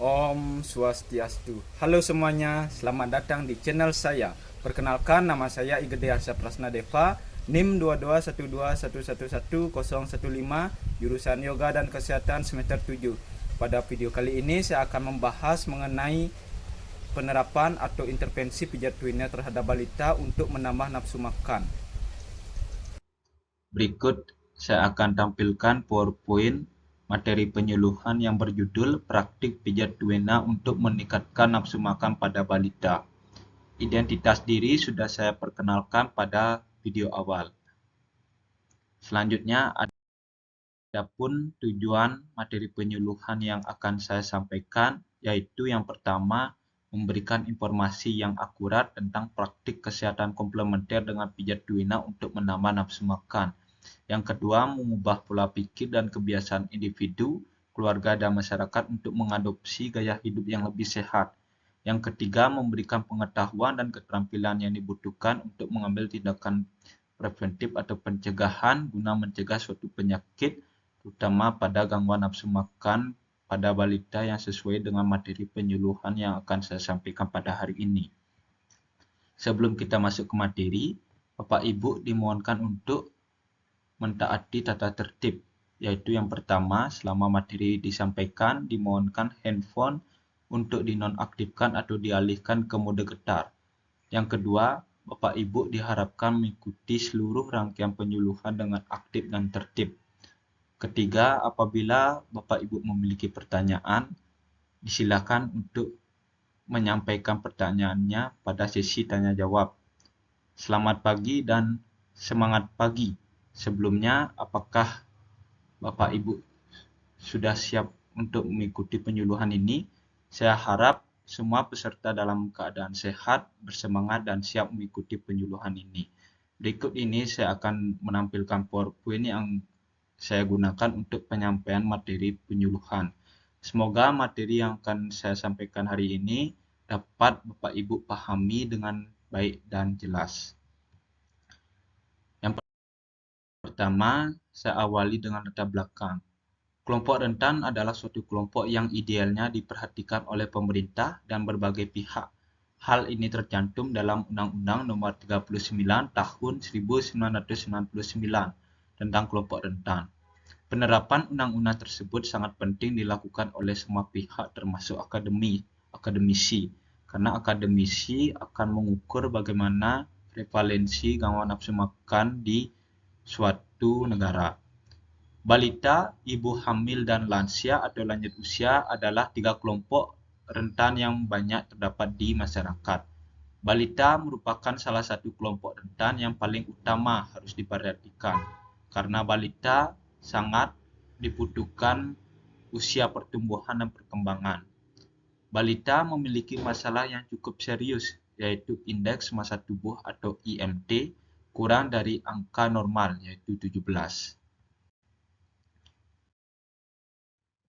Om Swastiastu. Halo semuanya, selamat datang di channel saya. Perkenalkan, nama saya Igede Arsa Prasnadeva, NIM 22121111015, jurusan Yoga dan Kesehatan semester 7. Pada video kali ini saya akan membahas mengenai penerapan atau intervensi pijat tuina terhadap balita untuk menambah nafsu makan. Berikut saya akan tampilkan PowerPoint materi penyuluhan yang berjudul Praktik Pijat Duena untuk Meningkatkan Nafsu Makan pada Balita. Identitas diri sudah saya perkenalkan pada video awal. Selanjutnya, adapun tujuan materi penyuluhan yang akan saya sampaikan, yaitu yang pertama, memberikan informasi yang akurat tentang praktik kesehatan komplementer dengan pijat duena untuk menambah nafsu makan. Yang kedua, mengubah pola pikir dan kebiasaan individu, keluarga, dan masyarakat untuk mengadopsi gaya hidup yang lebih sehat. Yang ketiga, memberikan pengetahuan dan keterampilan yang dibutuhkan untuk mengambil tindakan preventif atau pencegahan guna mencegah suatu penyakit, terutama pada gangguan nafsu makan pada balita yang sesuai dengan materi penyuluhan yang akan saya sampaikan pada hari ini. Sebelum kita masuk ke materi, Bapak Ibu dimohonkan untuk mentaati tata tertib, yaitu yang pertama, selama materi disampaikan, dimohonkan handphone untuk dinonaktifkan atau dialihkan ke mode getar. Yang kedua, Bapak Ibu diharapkan mengikuti seluruh rangkaian penyuluhan dengan aktif dan tertib. Ketiga, apabila Bapak Ibu memiliki pertanyaan, disilakan untuk menyampaikan pertanyaannya pada sesi tanya jawab. Selamat pagi dan semangat pagi. Sebelumnya, apakah Bapak Ibu sudah siap untuk mengikuti penyuluhan ini? Saya harap semua peserta dalam keadaan sehat, bersemangat, dan siap mengikuti penyuluhan ini. Berikut ini saya akan menampilkan PowerPoint yang saya gunakan untuk penyampaian materi penyuluhan. Semoga materi yang akan saya sampaikan hari ini dapat Bapak Ibu pahami dengan baik dan jelas. Yang pertama, saya awali dengan latar belakang. Kelompok rentan adalah suatu kelompok yang idealnya diperhatikan oleh pemerintah dan berbagai pihak. Hal ini tercantum dalam Undang-Undang Nomor 39 Tahun 1999 tentang kelompok rentan. Penerapan undang-undang tersebut sangat penting dilakukan oleh semua pihak termasuk akademisi, karena akademisi akan mengukur bagaimana prevalensi gangguan nafsu makan di suatu negara. Balita, ibu hamil, dan lansia atau lanjut usia adalah tiga kelompok rentan yang banyak terdapat di masyarakat. Balita merupakan salah satu kelompok rentan yang paling utama harus diperhatikan, karena balita sangat dibutuhkan usia pertumbuhan dan perkembangan. Balita memiliki masalah yang cukup serius, yaitu indeks massa tubuh atau IMT kurang dari angka normal, yaitu 17.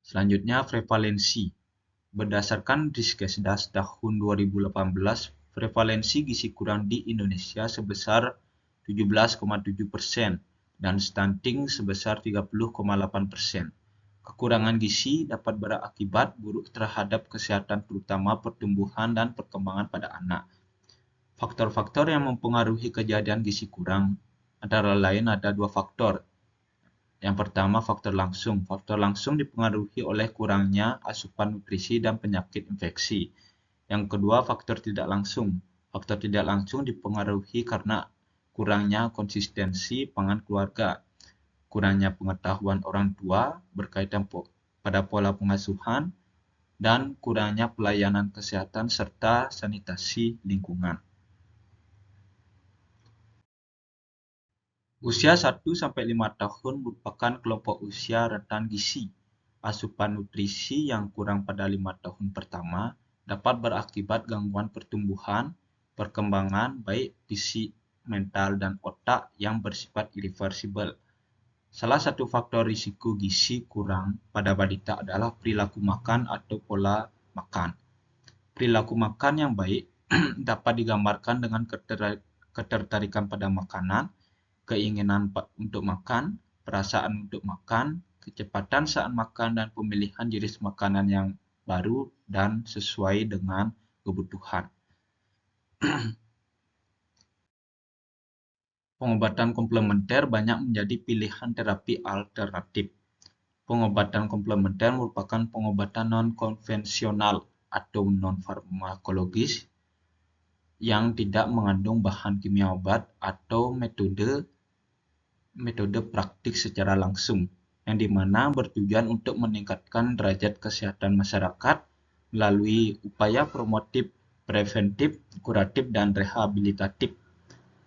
Selanjutnya, prevalensi. Berdasarkan Riskesdas tahun 2018, prevalensi gizi kurang di Indonesia sebesar 17,7% dan stunting sebesar 30,8%. Kekurangan gizi dapat berakibat buruk terhadap kesehatan terutama pertumbuhan dan perkembangan pada anak. Faktor-faktor yang mempengaruhi kejadian gizi kurang antara lain ada dua faktor. Yang pertama, faktor langsung. Faktor langsung dipengaruhi oleh kurangnya asupan nutrisi dan penyakit infeksi. Yang kedua, faktor tidak langsung. Faktor tidak langsung dipengaruhi karena kurangnya konsistensi pangan keluarga, kurangnya pengetahuan orang tua berkaitan pada pola pengasuhan, dan kurangnya pelayanan kesehatan serta sanitasi lingkungan. Usia 1-5 tahun merupakan kelompok usia rentan gizi. Asupan nutrisi yang kurang pada 5 tahun pertama dapat berakibat gangguan pertumbuhan, perkembangan baik fisik, mental, dan otak yang bersifat irreversibel. Salah satu faktor risiko gizi kurang pada balita adalah perilaku makan atau pola makan. Perilaku makan yang baik dapat digambarkan dengan ketertarikan pada makanan, keinginan untuk makan, perasaan untuk makan, kecepatan saat makan, dan pemilihan jenis makanan yang baru dan sesuai dengan kebutuhan. Pengobatan komplementer banyak menjadi pilihan terapi alternatif. Pengobatan komplementer merupakan pengobatan non-konvensional atau non-farmakologis yang tidak mengandung bahan kimia obat atau metode praktik secara langsung, yang dimana bertujuan untuk meningkatkan derajat kesehatan masyarakat melalui upaya promotif, preventif, kuratif, dan rehabilitatif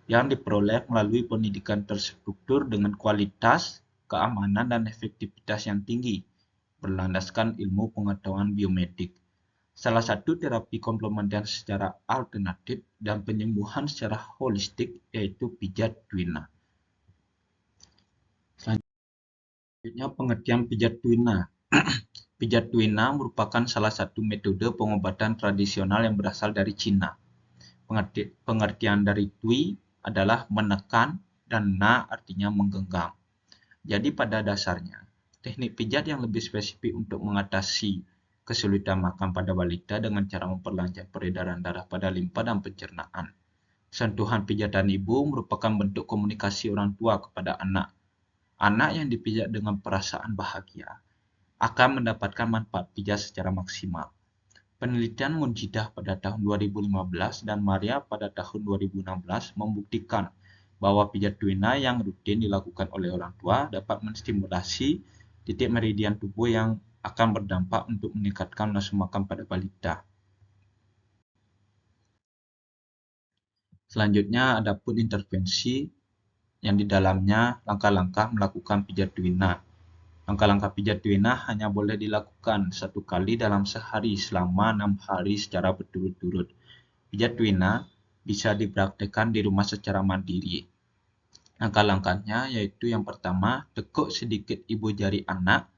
yang diperoleh melalui pendidikan terstruktur dengan kualitas, keamanan, dan efektivitas yang tinggi, berlandaskan ilmu pengetahuan biomedik. Salah satu terapi komplementer secara alternatif dan penyembuhan secara holistik yaitu pijat tuina. Selanjutnya, pengertian pijat tuina. Pijat tuina merupakan salah satu metode pengobatan tradisional yang berasal dari Cina. Pengertian dari tui adalah menekan dan na artinya menggenggam. Jadi pada dasarnya, teknik pijat yang lebih spesifik untuk mengatasi kesulitan makan pada balita dengan cara memperlancar peredaran darah pada limpa dan pencernaan. Sentuhan pijatan ibu merupakan bentuk komunikasi orang tua kepada anak. Anak yang dipijat dengan perasaan bahagia akan mendapatkan manfaat pijat secara maksimal. Penelitian Munjidah pada tahun 2015 dan Maria pada tahun 2016 membuktikan bahwa pijat tuina yang rutin dilakukan oleh orang tua dapat menstimulasi titik meridian tubuh yang akan berdampak untuk meningkatkan nafsu makan pada balita. Selanjutnya, adapun intervensi yang di dalamnya langkah-langkah melakukan pijat tuina. Langkah-langkah pijat tuina hanya boleh dilakukan 1 kali dalam sehari selama 6 hari secara berturut-turut. Pijat tuina bisa dipraktikkan di rumah secara mandiri. Langkah-langkahnya yaitu yang pertama, tekuk sedikit ibu jari anak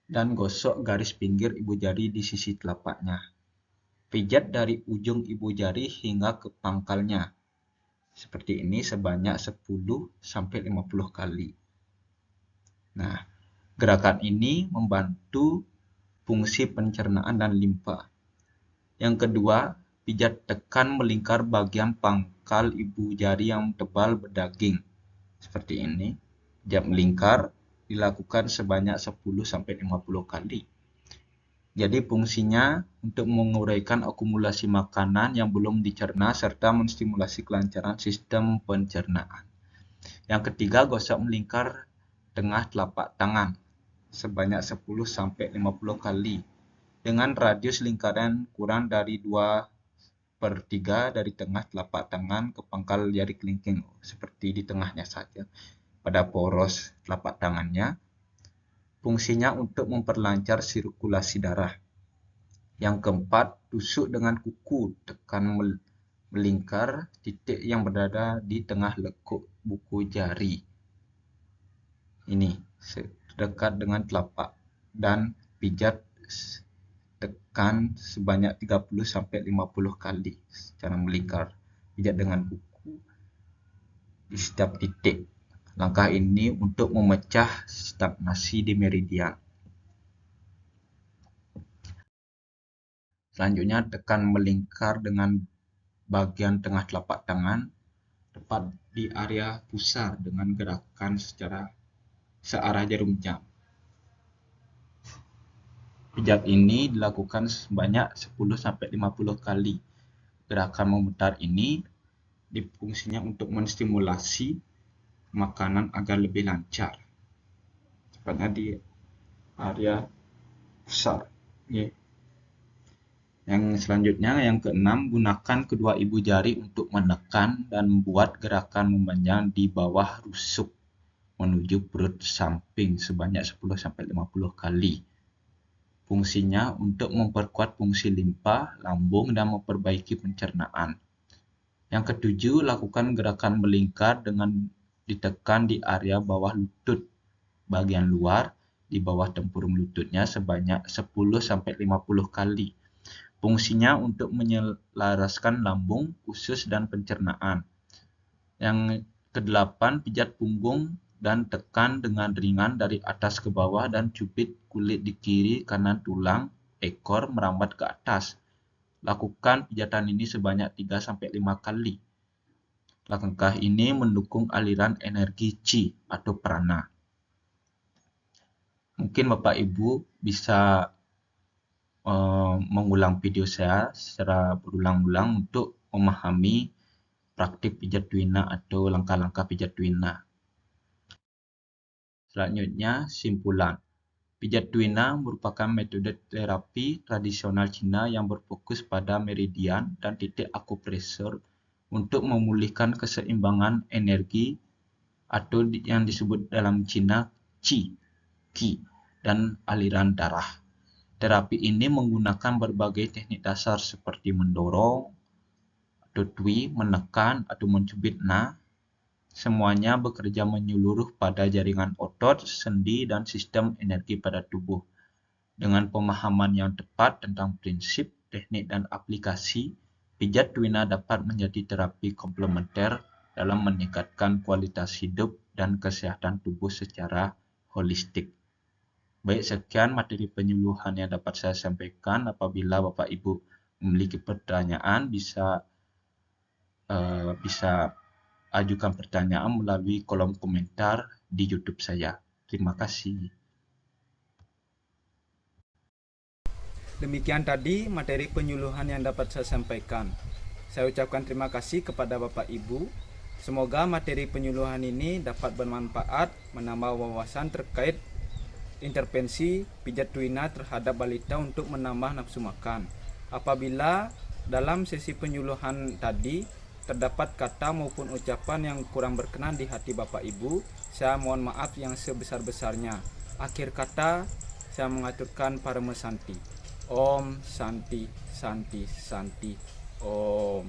dan gosok garis pinggir ibu jari di sisi telapaknya. Pijat dari ujung ibu jari hingga ke pangkalnya. Seperti ini sebanyak 10-50 kali. Nah, gerakan ini membantu fungsi pencernaan dan limpa. Yang kedua, pijat tekan melingkar bagian pangkal ibu jari yang tebal berdaging. Seperti ini. Pijat melingkar dilakukan sebanyak 10-50 kali. Jadi fungsinya untuk menguraikan akumulasi makanan yang belum dicerna serta menstimulasi kelancaran sistem pencernaan. Yang ketiga, gosok melingkar tengah telapak tangan sebanyak 10-50 kali dengan radius lingkaran kurang dari 2/3 dari tengah telapak tangan ke pangkal jari kelingking, seperti di tengahnya saja pada poros telapak tangannya. Fungsinya untuk memperlancar sirkulasi darah. Yang keempat, tusuk dengan kuku, tekan melingkar titik yang berada di tengah lekuk buku jari. Ini dekat dengan telapak dan pijat tekan sebanyak 30-50 kali secara melingkar. Pijat dengan kuku di setiap titik. Langkah ini untuk memecah stagnasi di meridian. Selanjutnya, tekan melingkar dengan bagian tengah telapak tangan tepat di area pusar dengan gerakan searah jarum jam. Pijat ini dilakukan sebanyak 10-50 kali. Gerakan memutar ini difungsinya untuk menstimulasi makanan agar lebih lancar. Tepatnya di area pusar. Yang selanjutnya, yang keenam, gunakan kedua ibu jari untuk menekan dan membuat gerakan memanjang di bawah rusuk menuju perut samping sebanyak 10-50 kali. Fungsinya untuk memperkuat fungsi limpa, lambung, dan memperbaiki pencernaan. Yang ketujuh, lakukan gerakan melingkar dengan ditekan di area bawah lutut bagian luar di bawah tempurung lututnya sebanyak 10-50 kali. Fungsinya untuk menyelaraskan lambung, usus, dan pencernaan. Yang kedelapan, pijat punggung dan tekan dengan ringan dari atas ke bawah dan cubit kulit di kiri kanan tulang ekor merambat ke atas. Lakukan pijatan ini sebanyak 3-5 kali. Langkah ini mendukung aliran energi Qi atau prana. Mungkin Bapak Ibu bisa mengulang video saya secara berulang-ulang untuk memahami praktik pijat tuina atau langkah-langkah pijat tuina. Selanjutnya, simpulan. Pijat tuina merupakan metode terapi tradisional Cina yang berfokus pada meridian dan titik akupresur untuk memulihkan keseimbangan energi atau yang disebut dalam Cina Qi dan aliran darah. Terapi ini menggunakan berbagai teknik dasar seperti mendorong, atau tui, menekan, atau mencubit na. Semuanya bekerja menyeluruh pada jaringan otot, sendi, dan sistem energi pada tubuh. Dengan pemahaman yang tepat tentang prinsip, teknik, dan aplikasi, pijat tuina dapat menjadi terapi komplementer dalam meningkatkan kualitas hidup dan kesehatan tubuh secara holistik. Baik, sekian materi penyuluhan yang dapat saya sampaikan. Apabila Bapak Ibu memiliki pertanyaan, bisa ajukan pertanyaan melalui kolom komentar di YouTube saya. Terima kasih. Demikian tadi materi penyuluhan yang dapat saya sampaikan. Saya ucapkan terima kasih kepada Bapak Ibu. Semoga materi penyuluhan ini dapat bermanfaat, menambah wawasan terkait intervensi pijat tuina terhadap balita untuk menambah nafsu makan. Apabila dalam sesi penyuluhan tadi terdapat kata maupun ucapan yang kurang berkenan di hati Bapak Ibu, saya mohon maaf yang sebesar-besarnya. Akhir kata, saya mengaturkan Parama Santi. Om Santi Santi Santi Om.